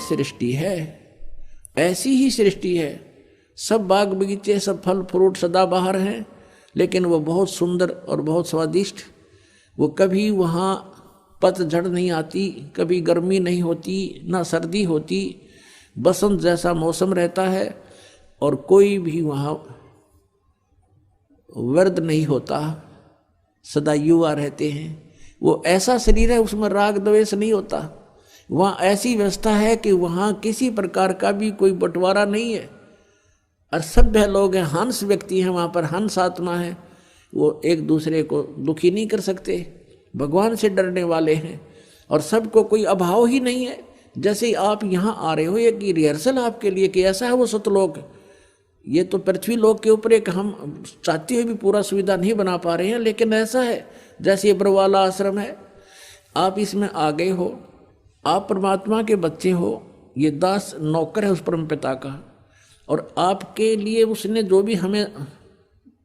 सृष्टि है, ऐसी ही सृष्टि है। सब बाग बगीचे, सब फल फ्रूट सदाबहार हैं, लेकिन वो बहुत सुंदर और बहुत स्वादिष्ट। वो कभी वहाँ पतझड़ नहीं आती, कभी गर्मी नहीं होती, ना सर्दी होती, बसंत जैसा मौसम रहता है, और कोई भी वहाँ वर्द नहीं होता, सदा युवा रहते हैं। वो ऐसा शरीर है, उसमें राग द्वेष नहीं होता। वहाँ ऐसी व्यवस्था है कि वहाँ किसी प्रकार का भी कोई बंटवारा नहीं है। और सभ्य लोग हैं, हंस व्यक्ति हैं, वहाँ पर हंस आत्मा है, वो एक दूसरे को दुखी नहीं कर सकते, भगवान से डरने वाले हैं, और सबको कोई अभाव ही नहीं है। जैसे आप यहाँ आ रहे हो, ये कि रिहर्सल आपके लिए कि ऐसा है वो सतलोक। ये तो पृथ्वी लोक के ऊपर एक हम चाहते हुए भी पूरा सुविधा नहीं बना पा रहे हैं, लेकिन ऐसा है जैसे ये बरवाला आश्रम है, आप इसमें आ गए हो, आप परमात्मा के बच्चे हो, ये दास नौकर है उस परम पिता का, और आपके लिए उसने जो भी हमें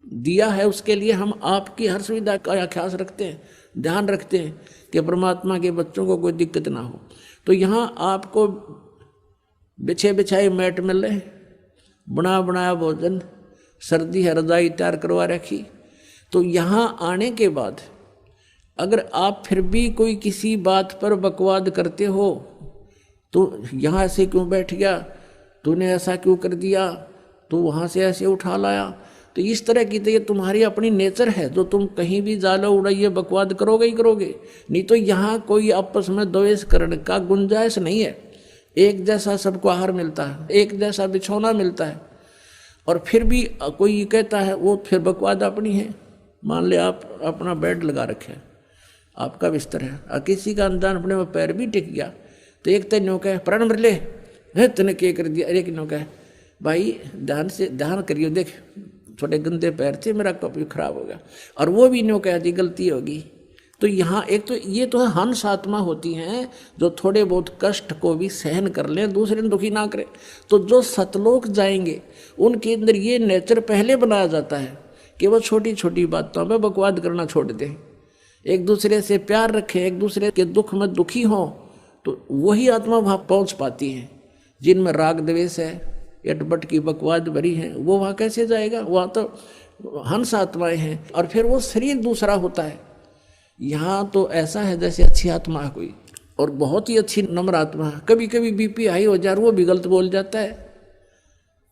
दिया है उसके लिए हम आपकी हर सुविधा का ख्याल रखते हैं, ध्यान रखते हैं कि परमात्मा के बच्चों को कोई दिक्कत ना हो। तो यहाँ आपको बिछे बिछाए मैट मिल रहे, बना बनाया भोजन, सर्दी है रजाई तैयार करवा रखी। तो यहाँ आने के बाद अगर आप फिर भी कोई किसी बात पर बकवाद करते हो, तो यहाँ ऐसे क्यों बैठ गया, तूने ऐसा क्यों कर दिया, तो वहाँ से ऐसे उठा लाया, तो इस तरह की तो ये तुम्हारी अपनी नेचर है, जो तुम कहीं भी जालो उड़ाइए बकवाद करोगे ही करोगे। नहीं तो यहाँ कोई आपस में द्वेष करने का गुंजाइश नहीं है। एक जैसा सबको आहार मिलता है, एक जैसा बिछौना मिलता है, और फिर भी कोई कहता है वो फिर बकवाद अपनी है। मान ले आप अपना बेड लगा रखे है, आपका बिस्तर है, और किसी का अनजान अपने में पैर भी टिक गया, तो एक तो न्यों कहे प्राण मर ले है, तूने क्या कर दिया, एक न्यों कहे भाई ध्यान से ध्यान करियो, देख छोटे गंदे पैर थे, मेरा कप खराब हो गया, और वो भी न्यों कहती गलती होगी। तो यहाँ एक तो ये तो हंस आत्मा होती हैं जो थोड़े बहुत कष्ट को भी सहन कर लें, दूसरे ने दुखी ना करें। तो जो सतलोक जाएंगे उनके अंदर ये नेचर पहले बनाया जाता है कि वो छोटी छोटी बातों में बकवाद करना छोड़ दें, एक दूसरे से प्यार रखें, एक दूसरे के दुख में दुखी हों, तो वही आत्मा वहाँ पहुँच पाती है। जिनमें राग द्वेष है, एटबट की बकवाद भरी है, वो वहाँ कैसे जाएगा, वहाँ तो हंस आत्माएं हैं, और फिर वो शरीर दूसरा होता है। यहाँ तो ऐसा है जैसे अच्छी आत्मा है कोई, और बहुत ही अच्छी नम्र आत्मा है, कभी कभी बीपी हाई हो जाए, वो भी गलत बोल जाता है,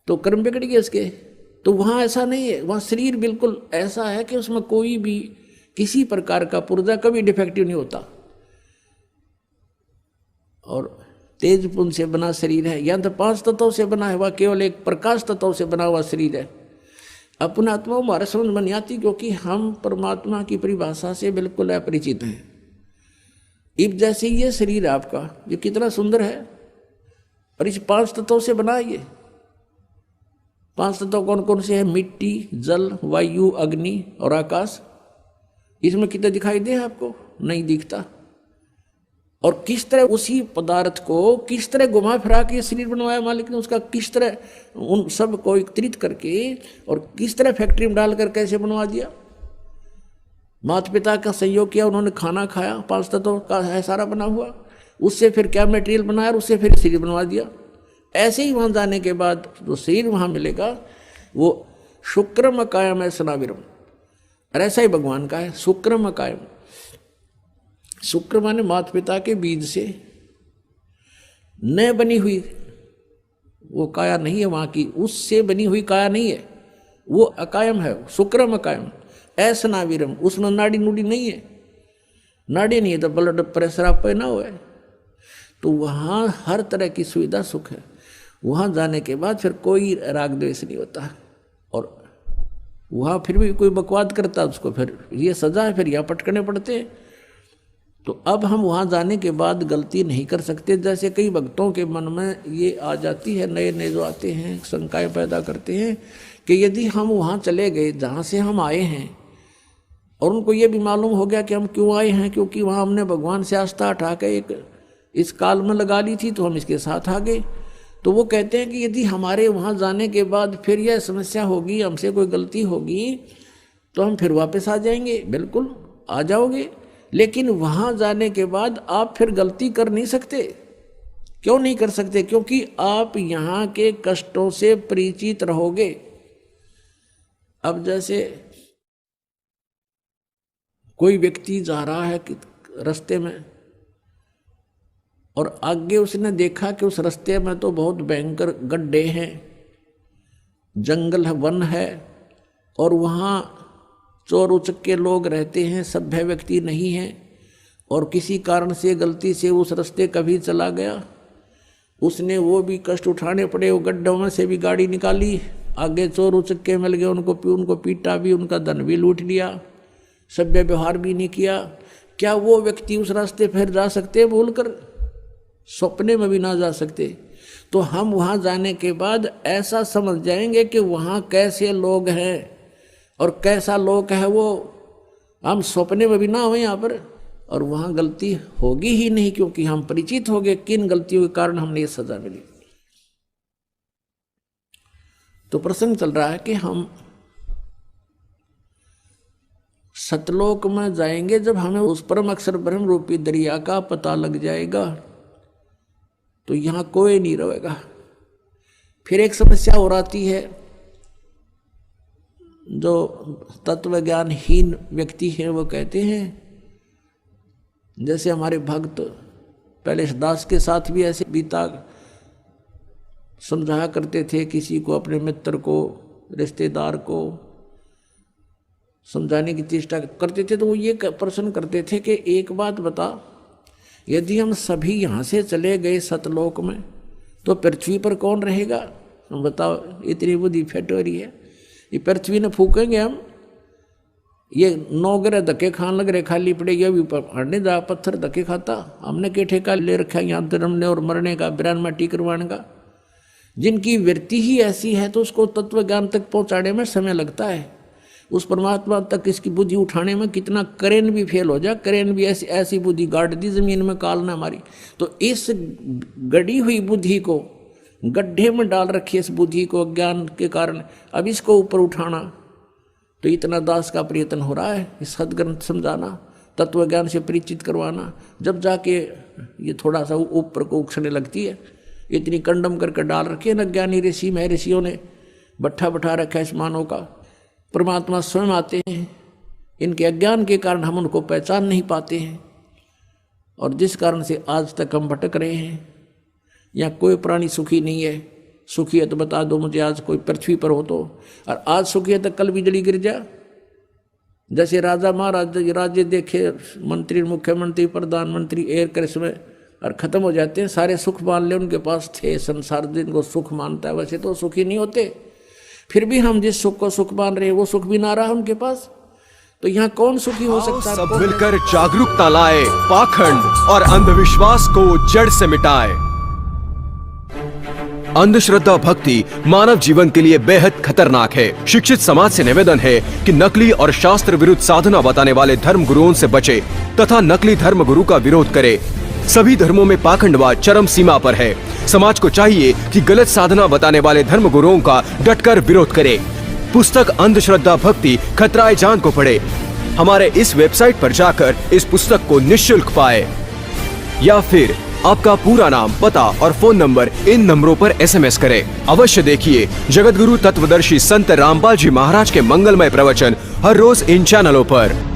तो कर्म बिगड़ गए उसके। तो वहाँ ऐसा नहीं है, वहाँ शरीर बिल्कुल ऐसा है कि उसमें कोई भी किसी प्रकार का पुर्जा कभी डिफेक्टिव नहीं होता, और तेज पुंज से बना शरीर है, या तो 5 तत्वों से बना है, वह केवल एक प्रकाश तत्व से बना हुआ शरीर है। अपना आत्मा हमारे समझ में नहीं आती, क्योंकि हम परमात्मा की परिभाषा से बिल्कुल अपरिचित हैं। इब जैसे ये शरीर आपका ये कितना सुंदर है, और इस 5 तत्वों से बना है। ये 5 तत्व कौन कौन से हैं? मिट्टी, जल, वायु, अग्नि और आकाश। इसमें कितना दिखाई दे आपको? नहीं दिखता। और किस तरह उसी पदार्थ को किस तरह घुमा फिरा के शरीर बनवाया मालिक ने, उसका किस तरह उन सब को एकत्रित करके और किस तरह फैक्ट्री में डालकर कैसे बनवा दिया। माता पिता का सहयोग किया, उन्होंने खाना खाया, 5 तत्वों का है सारा बना हुआ, उससे फिर क्या मटेरियल बनाया और उससे फिर शरीर बनवा दिया। ऐसे ही वहाँ जाने के बाद जो शरीर वहाँ मिलेगा वो शुक्रम कायम है सनाविरम, और ऐसा ही भगवान का है शुक्रम कायम। शुक्र माने माता पिता के बीज से न बनी हुई वो काया नहीं है, वहाँ की उससे बनी हुई काया नहीं है, वो अकायम है, शुक्रम अकायम। ऐसा नावीरम, उसमें नाड़ी नूड़ी नहीं है, नाड़ी नहीं है तो ब्लड प्रेशर आप पे ना हो। तो वहाँ हर तरह की सुविधा सुख है। वहाँ जाने के बाद फिर कोई राग द्वेष नहीं होता, और वहाँ फिर भी कोई बकवाद करता उसको फिर ये सजा है, फिर यहाँ पटकने पड़ते हैं। तो अब हम वहाँ जाने के बाद गलती नहीं कर सकते। जैसे कई भक्तों के मन में ये आ जाती है, नए नए जो आते हैं शंकाएं पैदा करते हैं कि यदि हम वहाँ चले गए जहाँ से हम आए हैं, और उनको ये भी मालूम हो गया कि हम क्यों आए हैं, क्योंकि वहाँ हमने भगवान से आस्था उठा के एक इस काल में लगा ली थी, तो हम इसके साथ आ गए। तो वो कहते हैं कि यदि हमारे वहाँ जाने के बाद फिर यह समस्या होगी, हमसे कोई गलती होगी, तो हम फिर वापस आ जाएंगे। बिल्कुल आ जाओगे, लेकिन वहाँ जाने के बाद आप फिर गलती कर नहीं सकते, क्यों नहीं कर सकते? क्योंकि आप यहाँ के कष्टों से परिचित रहोगे। अब जैसे कोई व्यक्ति जा रहा है कि रास्ते में और आगे उसने देखा कि उस रास्ते में तो बहुत भयंकर गड्ढे हैं, जंगल है, वन है, और वहाँ चोर उचक्के लोग रहते हैं, सभ्य व्यक्ति नहीं है, और किसी कारण से गलती से उस रास्ते कभी चला गया, उसने वो भी कष्ट उठाने पड़े, वो गड्ढों में से भी गाड़ी निकाली, आगे चोर उचक्के मिल गए, उनको पीटा भी, उनका धन भी लूट लिया, सभ्य व्यवहार भी नहीं किया। क्या वो व्यक्ति उस रास्ते फिर जा सकते? भूलकर सपने में भी ना जा सकते। तो हम वहाँ जाने के बाद ऐसा समझ जाएंगे कि वहाँ कैसे लोग हैं और कैसा लोग है वो, हम सपने में भी ना हो यहाँ पर, और वहाँ गलती होगी ही नहीं, क्योंकि हम परिचित हो गए किन गलतियों के कारण हमने ये सजा मिली। तो प्रसंग चल रहा है कि हम सतलोक में जाएंगे जब हमें उस परम अक्षर ब्रह्म रूपी दरिया का पता लग जाएगा, तो यहाँ कोई नहीं रहेगा। फिर एक समस्या और आती है, जो तत्व ज्ञानहीन व्यक्ति हैं वो कहते हैं, जैसे हमारे भक्त पहले दास के साथ भी ऐसे बीता समझाया करते थे, किसी को, अपने मित्र को, रिश्तेदार को समझाने की चेष्टा करते थे, तो वो ये प्रश्न करते थे कि एक बात बता, यदि हम सभी यहाँ से चले गए सतलोक में तो पृथ्वी पर कौन रहेगा? हम बताओ, इतनी बुद्धि फेट हो रही है, ये पृथ्वी ने फूकेंगे हम, ये 9 ग्रह धक्के खान लग रहे, खाली पड़े, ये भी हड़ने जा पत्थर धक्के खाता, हमने के ठेका ले रखा है यहाँ जन्मने और मरने का, बिरान माटी करवाने का। जिनकी वृत्ति ही ऐसी है तो उसको तत्व ज्ञान तक पहुँचाने में समय लगता है, उस परमात्मा तक इसकी बुद्धि उठाने में कितना करेन भी फेल हो जाए, करेन भी ऐसी बुद्धि गाड़ दी जमीन में काल ने हमारी। तो इस गड़ी हुई बुद्धि को, गड्ढे में डाल रखी इस बुद्धि को अज्ञान के कारण, अब इसको ऊपर उठाना, तो इतना दास का प्रयत्न हो रहा है, इस सदग्रंथ समझाना, तत्व ज्ञान से परिचित करवाना, जब जाके ये थोड़ा सा ऊपर को उछलने लगती है। इतनी कंडम करके डाल रखी है न ज्ञानी ऋषि में, ऋषियों ने बट्ठा बैठा रखा है इस मानव का। परमात्मा स्वयं आते हैं, इनके अज्ञान के कारण हम उनको पहचान नहीं पाते हैं, और जिस कारण से आज तक हम भटक रहे हैं। यहाँ कोई प्राणी सुखी नहीं है, सुखी है तो बता दो मुझे, आज कोई पृथ्वी पर हो तो, और आज सुखी है तो कल बिजली गिर जा। जैसे राजा महाराज राज्य देखे, मंत्री, मुख्यमंत्री, प्रधानमंत्री एक में और ख़त्म हो जाते हैं, सारे सुख मान ले उनके पास थे, संसार जिनको सुख मानता है वैसे तो सुखी नहीं होते। फिर भी हम जिस सुख को सुख मान रहे हैं वो सुख भी ना रहा उनके पास, तो यहाँ कौन सुखी हो सकता है? सब मिलकर जागरूकता लाए, पाखंड और अंधविश्वास को जड़ से मिटाए। अंधश्रद्धा भक्ति मानव जीवन के लिए बेहद खतरनाक है। शिक्षित समाज से निवेदन है कि नकली और शास्त्र विरुद्ध साधना बताने वाले धर्म गुरुओं से बचे तथा नकली धर्म गुरु का विरोध करे। सभी धर्मों में पाखंडवाद चरम सीमा पर है। समाज को चाहिए कि गलत साधना बताने वाले धर्म गुरुओं का डटकर विरोध करे। पुस्तक अंधश्रद्धा भक्ति खतराए जान को पढ़े। हमारे इस वेबसाइट पर जाकर इस पुस्तक को निःशुल्क पाए, या फिर आपका पूरा नाम, पता और फोन नंबर इन नंबरों पर SMS करें। अवश्य देखिए जगतगुरु तत्वदर्शी संत रामपाल जी महाराज के मंगलमय प्रवचन हर रोज इन चैनलों पर।